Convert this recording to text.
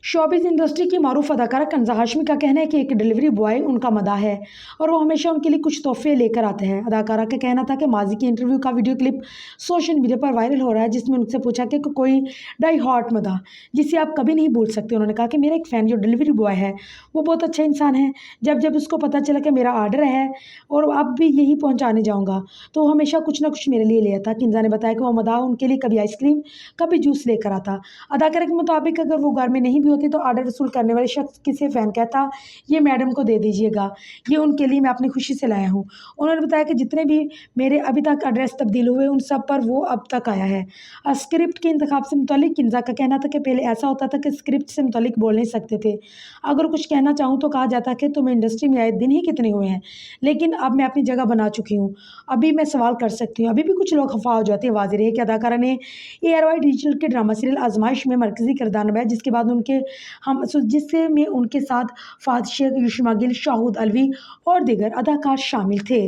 Showbiz industry की मारूफ अदाकारा कंज़ा हाशमी का कहना है कि एक डिलीवरी बॉय उनका मदाह है और वो हमेशा उनके लिए कुछ तोहफे लेकर आते हैं। अदाकारा का कहना था कि माजी की इंटरव्यू का वीडियो क्लिप सोशल मीडिया पर वायरल हो रहा है, जिसमें उनसे पूछा कि कोई डाई हार्ट मदाह जिसे आप कभी नहीं भूल सकते। उन्होंने कहा कि मेरा एक फ़ैन जो डिलीवरी बॉय है वो बहुत अच्छा इंसान है। जब जब उसको पता चला कि मेरा आर्डर है और अब भी यही पहुँचाने जाऊँगा तो वो हमेशा कुछ ना कुछ मेरे लिए ले आता। किंज़ा ने बताया कि वो मदाह उनके लिए कभी आइसक्रीम कभी जूस लेकर आता। अदाकारा के मुताबिक अगर वो घर में नहीं भी होती तो आर्डर वसूल करने वाले शख्स किसी फ़ैन कहता, ये मैडम को दे दीजिएगा, ये उनके लिए मैं अपनी खुशी से लाया हूँ। उन्होंने बताया कि जितने भी मेरे अभी तक एड्रेस तब्दील हुए उन सब पर वो अब तक आया है। स्क्रिप्ट के इंतखाब से मुतालिक किंज़ा का कहना था कि पहले ऐसा होता था कि स्क्रिप्ट से मुतालिक बोल नहीं सकते थे। अगर कुछ कहना चाहूँ तो कहा जाता कि तुम्हें इंडस्ट्री में आए दिन ही कितने हुए हैं, लेकिन अब मैं अपनी जगह बना चुकी हूँ। अभी मैं सवाल कर सकती हूँ। अभी भी कुछ लोग खफा हो जाते हैं। वाज़ेह है कि अदाकारा ने ARY डिजिटल के ड्रामा सीरियल आज़माइश में मरकज़ी किरदार निभाया, जिसके बाद जिससे में उनके साथ फ़ाद शेख, युष्मा गिल, शाहिद अलवी और दीगर अदाकार शामिल थे।